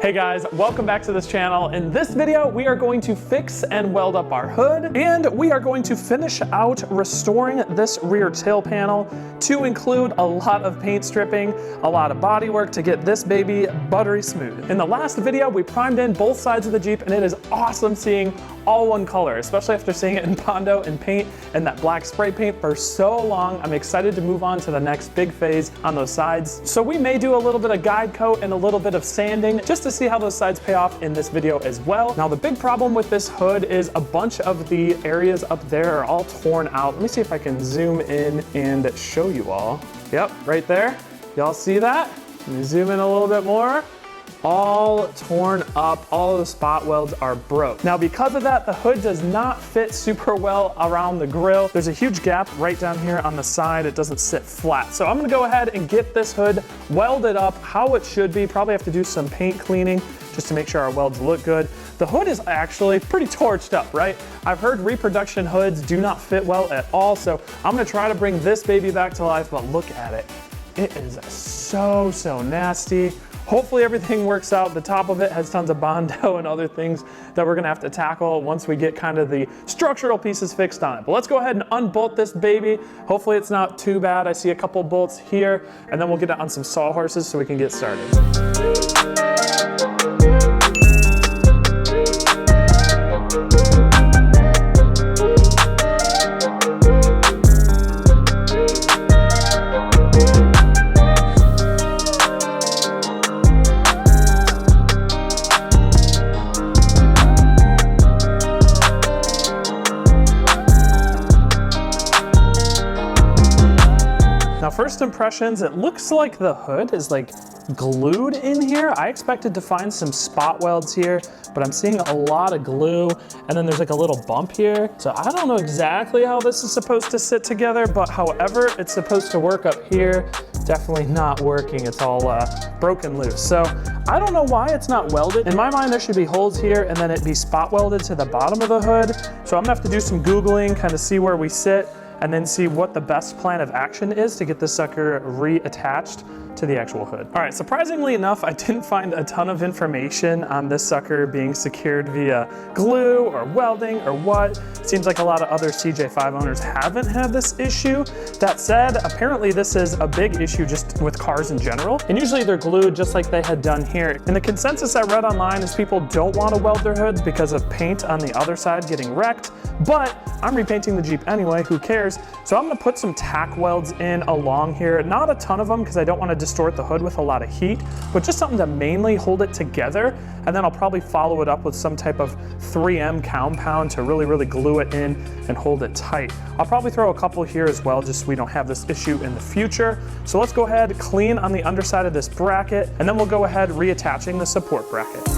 Hey guys, welcome back to this channel. In this video, we are going to fix and weld up our hood, and we are going to finish out restoring this rear tail panel to include a lot of paint stripping, a lot of body work to get this baby buttery smooth. In the last video, we primed in both sides of the Jeep, and it is awesome seeing all one color, especially after seeing it in Bondo and paint and that black spray paint for so long. I'm excited to move on to the next big phase on those sides. So we may do a little bit of guide coat and a little bit of sanding just to see how those sides pay off in this video as well. Now the big problem with this hood is a bunch of the areas up there are all torn out. Let me see if I can zoom in and show you all. Yep, right there. Y'all see that? Let me zoom in a little bit more. All torn up, all of the spot welds are broke. Now because of that, the hood does not fit super well around the grill. There's a huge gap right down here on the side. It doesn't sit flat. So I'm gonna go ahead and get this hood welded up how it should be. Probably have to do some paint cleaning just to make sure our welds look good. The hood is actually pretty torched up, right? I've heard reproduction hoods do not fit well at all, so I'm gonna try to bring this baby back to life, but look at it. It is so nasty. Hopefully everything works out. The top of it has tons of Bondo and other things that we're gonna have to tackle once we get kind of the structural pieces fixed on it. But let's go ahead and unbolt this baby. Hopefully it's not too bad. I see a couple bolts here, and then we'll get it on some sawhorses so we can get started. First impressions, it looks like the hood is like glued in here. I expected to find some spot welds here, but I'm seeing a lot of glue, and then there's like a little bump here. So I don't know exactly how this is supposed to sit together, but however it's supposed to work up here, definitely not working. It's all broken loose. So I don't know why it's not welded. In my mind, there should be holes here and then it'd be spot welded to the bottom of the hood. So I'm gonna have to do some Googling, kind of see where we sit, and then see what the best plan of action is to get this sucker reattached to the actual hood. All right, surprisingly enough, I didn't find a ton of information on this sucker being secured via glue or welding or what. Seems like a lot of other CJ5 owners haven't had this issue. That said, apparently this is a big issue just with cars in general. And usually they're glued just like they had done here. And the consensus I read online is people don't want to weld their hoods because of paint on the other side getting wrecked, but I'm repainting the Jeep anyway, who cares? So I'm gonna put some tack welds in along here. Not a ton of them because I don't want to distort the hood with a lot of heat, but just something to mainly hold it together. And then I'll probably follow it up with some type of 3M compound to really glue it in and hold it tight. I'll probably throw a couple here as well, just so we don't have this issue in the future. So let's go ahead, clean on the underside of this bracket, and then we'll go ahead reattaching the support bracket.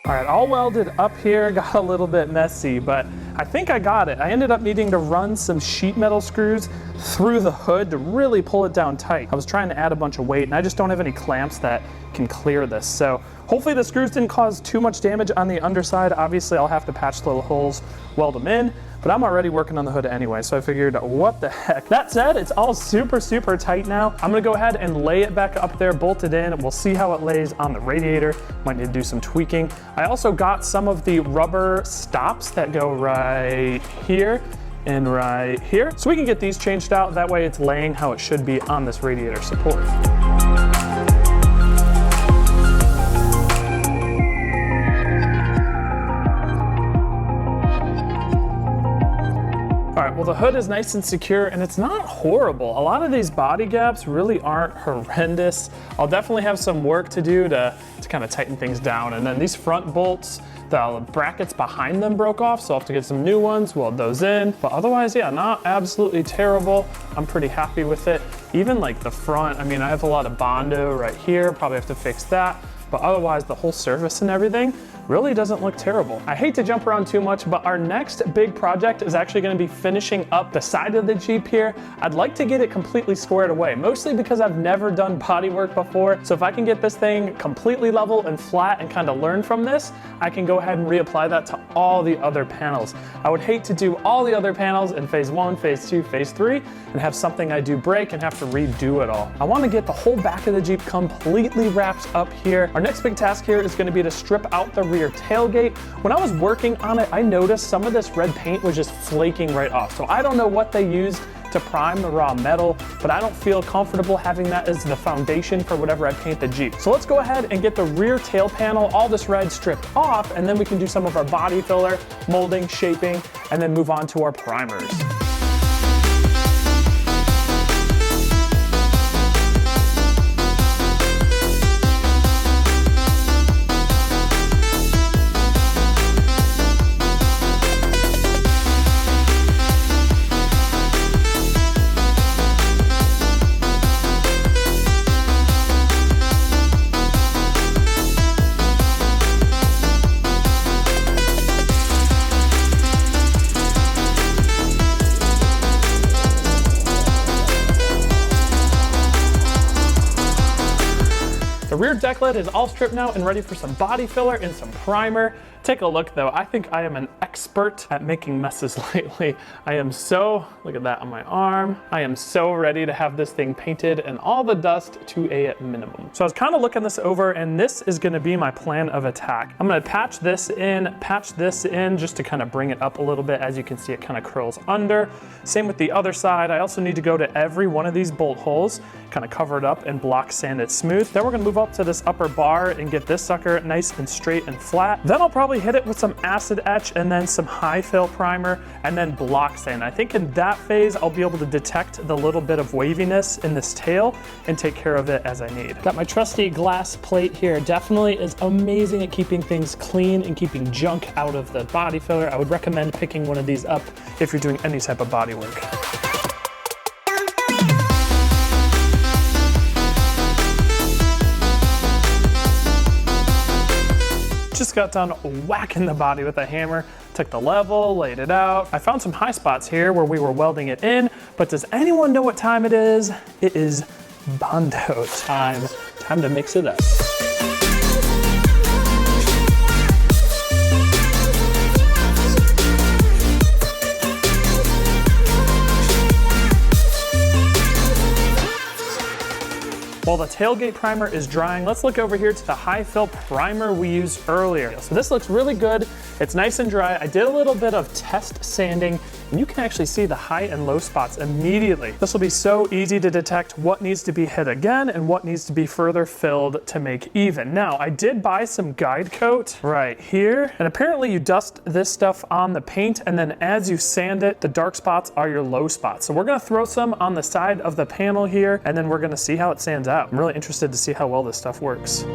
All right, all welded up here, got a little bit messy, but I think I got it. I ended up needing to run some sheet metal screws through the hood to really pull it down tight. I was trying to add a bunch of weight, and I just don't have any clamps that can clear this. So hopefully the screws didn't cause too much damage on the underside. Obviously I'll have to patch little holes, weld them in, but I'm already working on the hood anyway, so I figured, what the heck. That said, it's all super tight now. I'm gonna go ahead and lay it back up there, bolt it in. We'll see how it lays on the radiator. Might need to do some tweaking. I also got some of the rubber stops that go right here and right here. So we can get these changed out. That way it's laying how it should be on this radiator support. All right, well, Well, the hood is nice and secure and it's not horrible. A lot of these body gaps really aren't horrendous. I'll definitely have some work to do to kind of tighten things down. And then these front bolts, the brackets behind them broke off, so I'll have to get some new ones, weld those in. But otherwise, yeah, not absolutely terrible. I'm pretty happy with it. Even like the front, I mean, I have a lot of Bondo right here, probably have to fix that. But otherwise, the whole surface and everything really doesn't look terrible. I hate to jump around too much, but our next big project is actually gonna be finishing up the side of the Jeep here. I'd like to get it completely squared away, mostly because I've never done body work before. So if I can get this thing completely level and flat and kind of learn from this, I can go ahead and reapply that to all the other panels. I would hate to do all the other panels in phase 1, phase 2, phase 3, and have something I do break and have to redo it all. I wanna get the whole back of the Jeep completely wrapped up here. Our next big task here is gonna be to strip out the rear tailgate. When I was working on it, I noticed some of this red paint was just flaking right off. So I don't know what they used to prime the raw metal, but I don't feel comfortable having that as the foundation for whatever I paint the Jeep. So let's go ahead and get the rear tail panel, all this red stripped off, and then we can do some of our body filler, molding, shaping, and then move on to our primers. The rear deck lid is all stripped now and ready for some body filler and some primer. Take a look though, I think I am an expert at making messes lately. I am so, look at that on my arm. I am so ready to have this thing painted and all the dust to a minimum. So I was kind of looking this over and this is gonna be my plan of attack. I'm gonna patch this in just to kind of bring it up a little bit. As you can see, it kind of curls under. Same with the other side. I also need to go to every one of these bolt holes, kind of cover it up and block sand it smooth. Then we're gonna move up to this upper bar and get this sucker nice and straight and flat. Then I'll probably hit it with some acid etch and then some high fill primer and then block sand. I think in that phase, I'll be able to detect the little bit of waviness in this tail and take care of it as I need. Got my trusty glass plate here. Definitely is amazing at keeping things clean and keeping junk out of the body filler. I would recommend picking one of these up if you're doing any type of body work. Just got done whacking the body with a hammer, took the level, laid it out. I found some high spots here where we were welding it in, but does anyone know what time it is? It is Bondo time. Time to mix it up. While the tailgate primer is drying, let's look over here to the high fill primer we used earlier. So this looks really good. It's nice and dry. I did a little bit of test sanding and you can actually see the high and low spots immediately. This will be so easy to detect what needs to be hit again and what needs to be further filled to make even. Now, I did buy some guide coat right here, and apparently you dust this stuff on the paint, and then as you sand it, the dark spots are your low spots. So we're gonna throw some on the side of the panel here, and then we're gonna see how it sands out. I'm really interested to see how well this stuff works.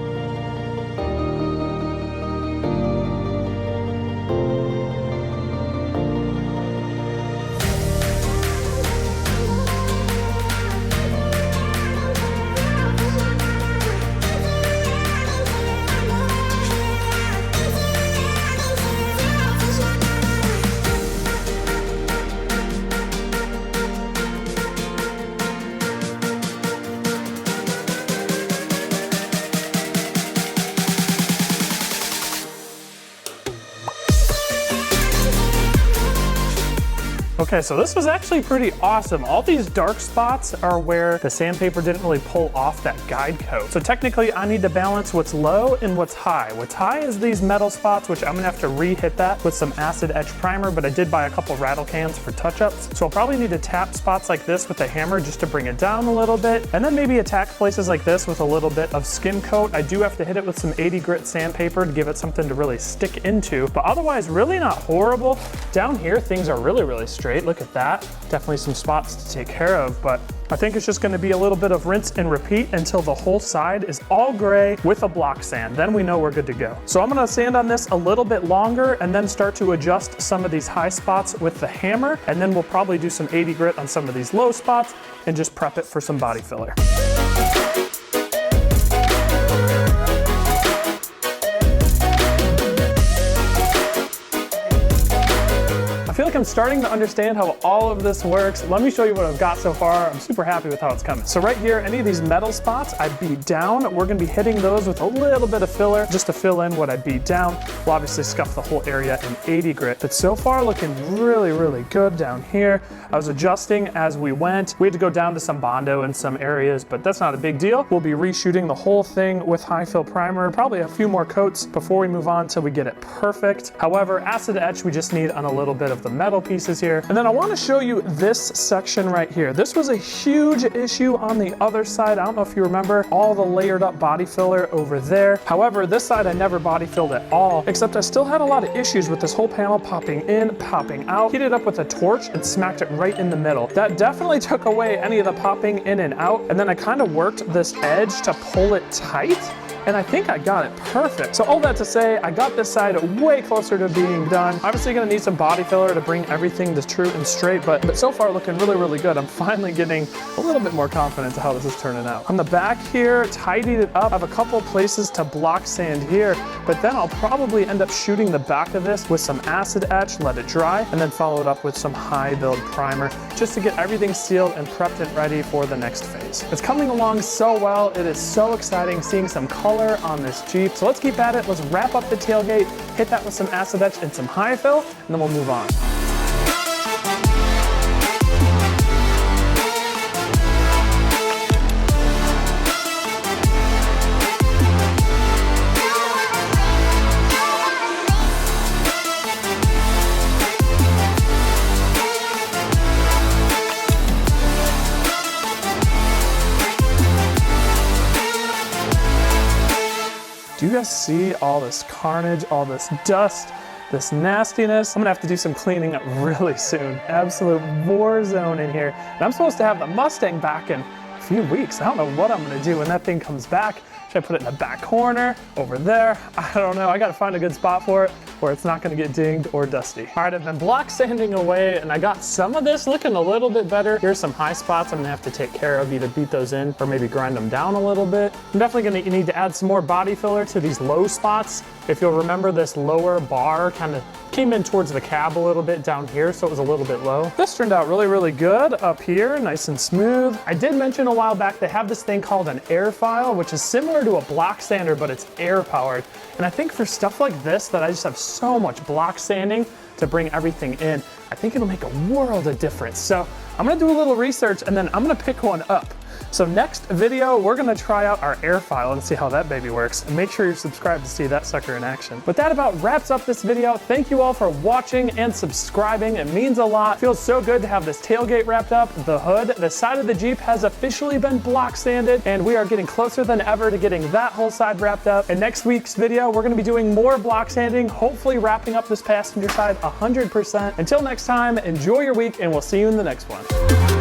Okay, so this was actually pretty awesome. All these dark spots are where the sandpaper didn't really pull off that guide coat. So technically I need to balance what's low and what's high. What's high is these metal spots, which I'm gonna have to re-hit that with some acid etch primer, but I did buy a couple rattle cans for touch-ups. So I'll probably need to tap spots like this with a hammer just to bring it down a little bit, and then maybe attack places like this with a little bit of skim coat. I do have to hit it with some 80 grit sandpaper to give it something to really stick into, but otherwise really not horrible. Down here, things are really, really straight. straight. Look at that. Definitely some spots to take care of, but I think it's just gonna be a little bit of rinse and repeat until the whole side is all gray with a block sand. Then we know we're good to go. So I'm gonna sand on this a little bit longer and then start to adjust some of these high spots with the hammer. And then we'll probably do some 80 grit on some of these low spots and just prep it for some body filler. I feel like I'm starting to understand how all of this works. Let me show you what I've got so far. I'm super happy with how it's coming. So right here, any of these metal spots I beat down, we're gonna be hitting those with a little bit of filler just to fill in what I beat down. We'll obviously scuff the whole area in 80 grit, but so far looking really, really good down here. I was adjusting as we went. We had to go down to some Bondo in some areas, but that's not a big deal. We'll be reshooting the whole thing with high fill primer, probably a few more coats before we move on till we get it perfect. However, acid etch, we just need on a little bit of the metal pieces here. And then I want to show you this section right here. This was a huge issue on the other side. I don't know if you remember all the layered up body filler over there. However, this side I never body filled at all, except I still had a lot of issues with this whole panel popping in, popping out. Heated up with a torch and smacked it right in the middle. That definitely took away any of the popping in and out. And then I kind of worked this edge to pull it tight. And I think I got it perfect. So all that to say, I got this side way closer to being done. Obviously gonna need some body filler to bring everything to true and straight, but so far looking really, really good. I'm finally getting a little bit more confident to how this is turning out. On the back here, tidied it up. I have a couple places to block sand here, but then I'll probably end up shooting the back of this with some acid etch, let it dry, and then follow it up with some high build primer just to get everything sealed and prepped and ready for the next phase. It's coming along so well. It is so exciting seeing some color on this Jeep. So let's keep at it. Let's wrap up the tailgate, hit that with some acid etch and some high fill, and then we'll move on. Do you guys see all this carnage, all this dust, this nastiness? I'm gonna have to do some cleaning up really soon. Absolute war zone in here. And I'm supposed to have the Mustang back in a few weeks. I don't know what I'm gonna do when that thing comes back. Should I put it in the back corner, over there? I don't know. I gotta find a good spot for it where it's not gonna get dinged or dusty. All right, I've been block sanding away and I got some of this looking a little bit better. Here's some high spots I'm gonna have to take care of, either beat those in or maybe grind them down a little bit. I'm definitely gonna need to add some more body filler to these low spots. If you'll remember, this lower bar kind of came in towards the cab a little bit down here, so it was a little bit low. This turned out really, really good up here, nice and smooth. I did mention a while back they have this thing called an air file, which is similar to a block sander, but it's air powered. And I think for stuff like this, that I just have so much block sanding to bring everything in, I think it'll make a world of difference. So I'm gonna do a little research and then I'm gonna pick one up. So next video, we're gonna try out our air file and see how that baby works. And make sure you're subscribed to see that sucker in action. But that about wraps up this video. Thank you all for watching and subscribing. It means a lot. Feels so good to have this tailgate wrapped up. The hood, the side of the Jeep has officially been block sanded, and we are getting closer than ever to getting that whole side wrapped up. In next week's video, we're gonna be doing more block sanding, hopefully wrapping up this passenger side 100%. Until next time, enjoy your week and we'll see you in the next one.